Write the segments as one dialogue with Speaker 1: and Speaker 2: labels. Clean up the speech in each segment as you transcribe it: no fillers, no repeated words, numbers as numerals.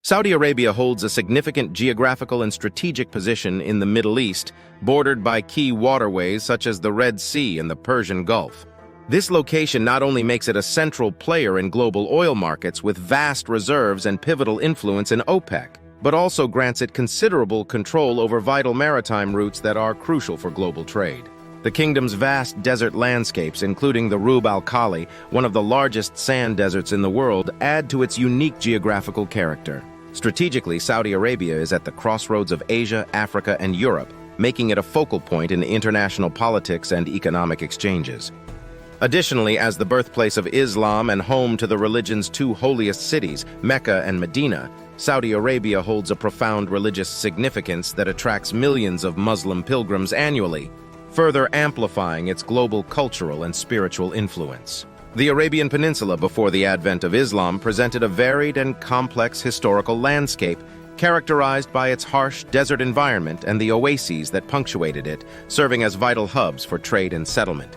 Speaker 1: Saudi Arabia holds a significant geographical and strategic position in the Middle East, bordered by key waterways such as the Red Sea and the Persian Gulf. This location not only makes it a central player in global oil markets with vast reserves and pivotal influence in OPEC, but also grants it considerable control over vital maritime routes that are crucial for global trade. The kingdom's vast desert landscapes, including the Rub al Khali, one of the largest sand deserts in the world, add to its unique geographical character. Strategically, Saudi Arabia is at the crossroads of Asia, Africa, and Europe, making it a focal point in international politics and economic exchanges. Additionally, as the birthplace of Islam and home to the religion's two holiest cities, Mecca and Medina, Saudi Arabia holds a profound religious significance that attracts millions of Muslim pilgrims annually, further amplifying its global cultural and spiritual influence. The Arabian Peninsula before the advent of Islam presented a varied and complex historical landscape, characterized by its harsh desert environment and the oases that punctuated it, serving as vital hubs for trade and settlement.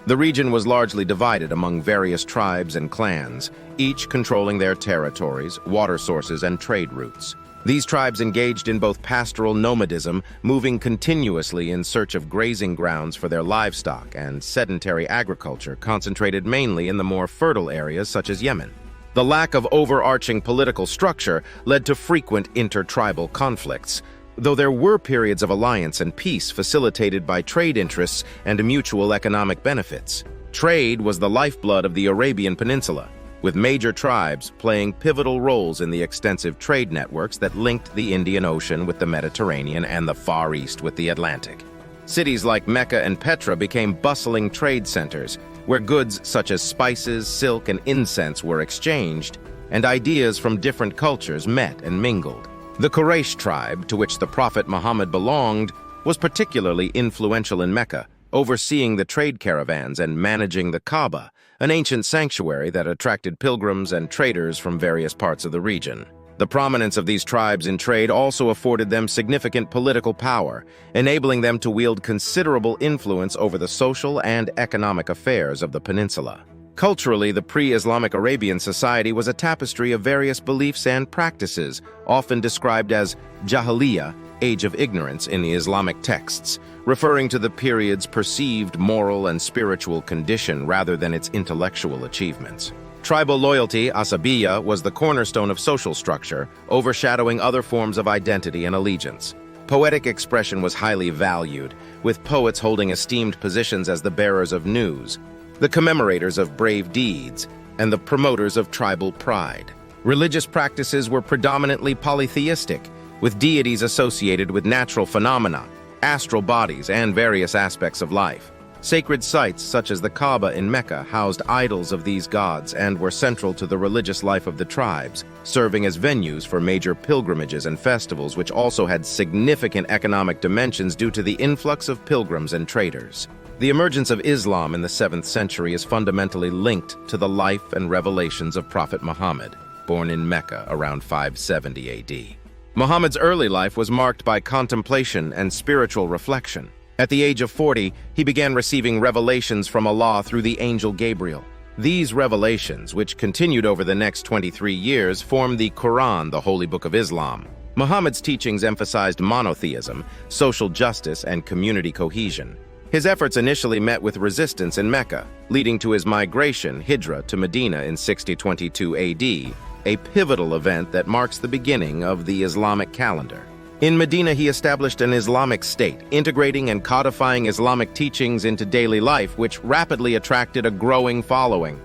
Speaker 1: The region was largely divided among various tribes and clans, each controlling their territories, water sources, and trade routes. These tribes engaged in both pastoral nomadism, moving continuously in search of grazing grounds for their livestock, and sedentary agriculture, concentrated mainly in the more fertile areas such as Yemen. The lack of overarching political structure led to frequent intertribal conflicts, though there were periods of alliance and peace facilitated by trade interests and mutual economic benefits. Trade was the lifeblood of the Arabian Peninsula, with major tribes playing pivotal roles in the extensive trade networks that linked the Indian Ocean with the Mediterranean and the Far East with the Atlantic. Cities like Mecca and Petra became bustling trade centers, where goods such as spices, silk, and incense were exchanged, and ideas from different cultures met and mingled. The Quraysh tribe, to which the Prophet Muhammad belonged, was particularly influential in Mecca, overseeing the trade caravans and managing the Kaaba, an ancient sanctuary that attracted pilgrims and traders from various parts of the region. The prominence of these tribes in trade also afforded them significant political power, enabling them to wield considerable influence over the social and economic affairs of the peninsula. Culturally, the pre-Islamic Arabian society was a tapestry of various beliefs and practices, often described as Jahiliyyah, age of ignorance in the Islamic texts, referring to the period's perceived moral and spiritual condition rather than its intellectual achievements. Tribal loyalty, asabiyya, was the cornerstone of social structure, overshadowing other forms of identity and allegiance. Poetic expression was highly valued, with poets holding esteemed positions as the bearers of news, the commemorators of brave deeds, and the promoters of tribal pride. Religious practices were predominantly polytheistic, with deities associated with natural phenomena, astral bodies, and various aspects of life. Sacred sites such as the Kaaba in Mecca housed idols of these gods and were central to the religious life of the tribes, serving as venues for major pilgrimages and festivals, which also had significant economic dimensions due to the influx of pilgrims and traders. The emergence of Islam in the 7th century is fundamentally linked to the life and revelations of Prophet Muhammad, born in Mecca around 570 AD. Muhammad's early life was marked by contemplation and spiritual reflection. At the age of 40, he began receiving revelations from Allah through the angel Gabriel. These revelations, which continued over the next 23 years, form the Quran, the holy book of Islam. Muhammad's teachings emphasized monotheism, social justice, and community cohesion. His efforts initially met with resistance in Mecca, leading to his migration, Hijra, to Medina in 6022 AD, a pivotal event that marks the beginning of the Islamic calendar. In Medina, he established an Islamic state, integrating and codifying Islamic teachings into daily life, which rapidly attracted a growing following.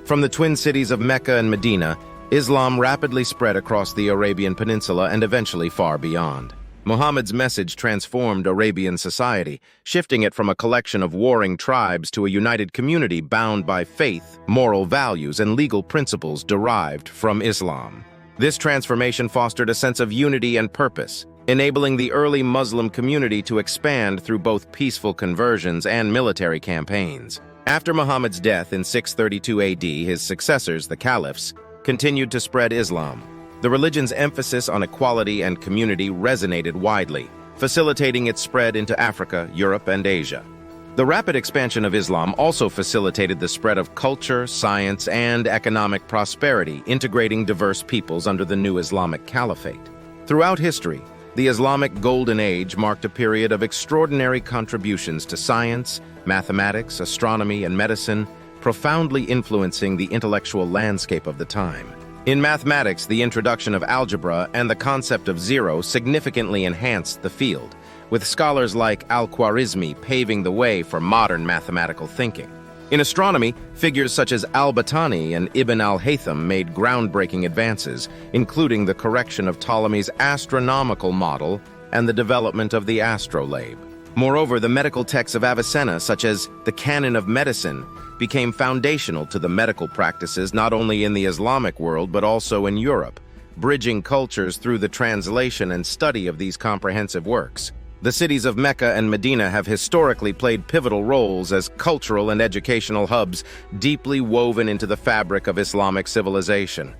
Speaker 1: From the twin cities of Mecca and Medina, Islam rapidly spread across the Arabian Peninsula and eventually far beyond. Muhammad's message transformed Arabian society, shifting it from a collection of warring tribes to a united community bound by faith, moral values, and legal principles derived from Islam. This transformation fostered a sense of unity and purpose, enabling the early Muslim community to expand through both peaceful conversions and military campaigns. After Muhammad's death in 632 AD, his successors, the caliphs, continued to spread Islam. The religion's emphasis on equality and community resonated widely, facilitating its spread into Africa, Europe, and Asia. The rapid expansion of Islam also facilitated the spread of culture, science, and economic prosperity, integrating diverse peoples under the new Islamic Caliphate. Throughout history, the Islamic Golden Age marked a period of extraordinary contributions to science, mathematics, astronomy, and medicine, profoundly influencing the intellectual landscape of the time. In mathematics, the introduction of algebra and the concept of zero significantly enhanced the field, with scholars like Al-Khwarizmi paving the way for modern mathematical thinking. In astronomy, figures such as Al-Battani and Ibn al-Haytham made groundbreaking advances, including the correction of Ptolemy's astronomical model and the development of the astrolabe. Moreover, the medical texts of Avicenna, such as the Canon of Medicine, became foundational to the medical practices not only in the Islamic world but also in Europe, bridging cultures through the translation and study of these comprehensive works. The cities of Mecca and Medina have historically played pivotal roles as cultural and educational hubs deeply woven into the fabric of Islamic civilization.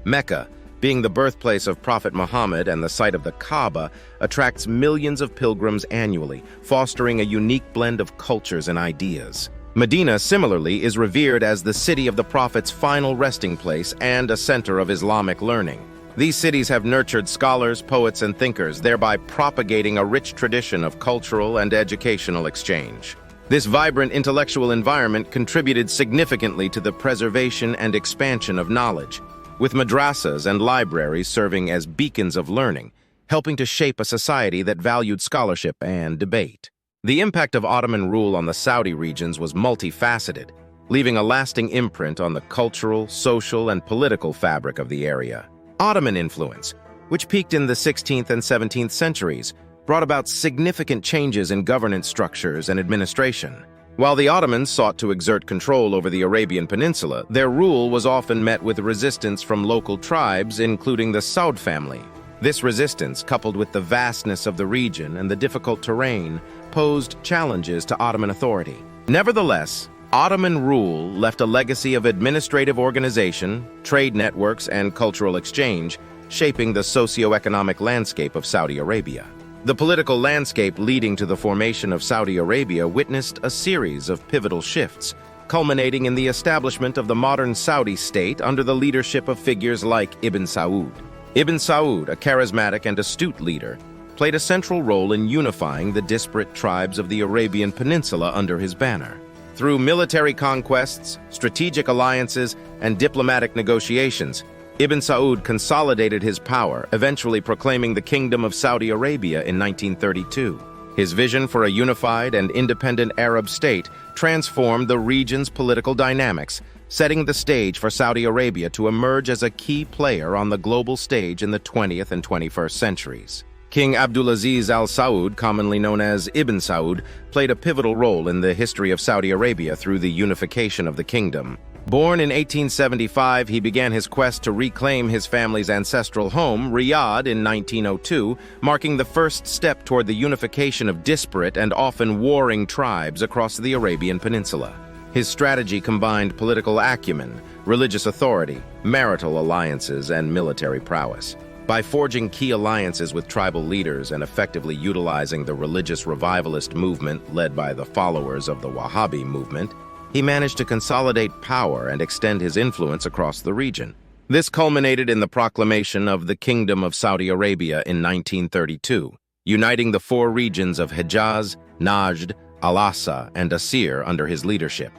Speaker 1: Mecca, being the birthplace of Prophet Muhammad and the site of the Kaaba, attracts millions of pilgrims annually, fostering a unique blend of cultures and ideas. Medina, similarly, is revered as the city of the Prophet's final resting place and a center of Islamic learning. These cities have nurtured scholars, poets, and thinkers, thereby propagating a rich tradition of cultural and educational exchange. This vibrant intellectual environment contributed significantly to the preservation and expansion of knowledge, with madrasas and libraries serving as beacons of learning, helping to shape a society that valued scholarship and debate. The impact of Ottoman rule on the Saudi regions was multifaceted, leaving a lasting imprint on the cultural, social, and political fabric of the area. Ottoman influence, which peaked in the 16th and 17th centuries, brought about significant changes in governance structures and administration. While the Ottomans sought to exert control over the Arabian Peninsula, their rule was often met with resistance from local tribes, including the Saud family. This resistance, coupled with the vastness of the region and the difficult terrain, posed challenges to Ottoman authority. Nevertheless, Ottoman rule left a legacy of administrative organization, trade networks, and cultural exchange, shaping the socio-economic landscape of Saudi Arabia. The political landscape leading to the formation of Saudi Arabia witnessed a series of pivotal shifts, culminating in the establishment of the modern Saudi state under the leadership of figures like Ibn Saud. Ibn Saud, a charismatic and astute leader, played a central role in unifying the disparate tribes of the Arabian Peninsula under his banner. Through military conquests, strategic alliances, and diplomatic negotiations, Ibn Saud consolidated his power, eventually proclaiming the Kingdom of Saudi Arabia in 1932. His vision for a unified and independent Arab state transformed the region's political dynamics, setting the stage for Saudi Arabia to emerge as a key player on the global stage in the 20th and 21st centuries. King Abdulaziz Al Saud, commonly known as Ibn Saud, played a pivotal role in the history of Saudi Arabia through the unification of the kingdom. Born in 1875, he began his quest to reclaim his family's ancestral home, Riyadh, in 1902, marking the first step toward the unification of disparate and often warring tribes across the Arabian Peninsula. His strategy combined political acumen, religious authority, marital alliances, and military prowess. By forging key alliances with tribal leaders and effectively utilizing the religious revivalist movement led by the followers of the Wahhabi movement, he managed to consolidate power and extend his influence across the region. This culminated in the proclamation of the Kingdom of Saudi Arabia in 1932, uniting the four regions of Hejaz, Najd, Al-Asa, and Asir under his leadership.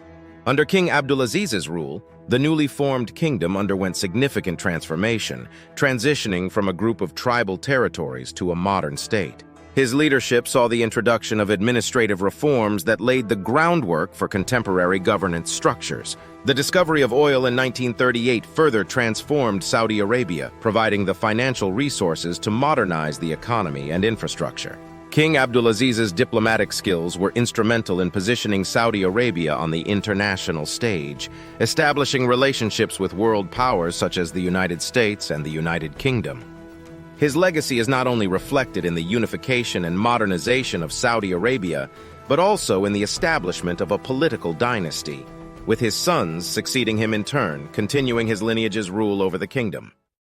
Speaker 1: Under King Abdulaziz's rule, the newly formed kingdom underwent significant transformation, transitioning from a group of tribal territories to a modern state. His leadership saw the introduction of administrative reforms that laid the groundwork for contemporary governance structures. The discovery of oil in 1938 further transformed Saudi Arabia, providing the financial resources to modernize the economy and infrastructure. King Abdulaziz's diplomatic skills were instrumental in positioning Saudi Arabia on the international stage, establishing relationships with world powers such as the United States and the United Kingdom. His legacy is not only reflected in the unification and modernization of Saudi Arabia, but also in the establishment of a political dynasty, with his sons succeeding him in turn, continuing his lineage's rule over the kingdom.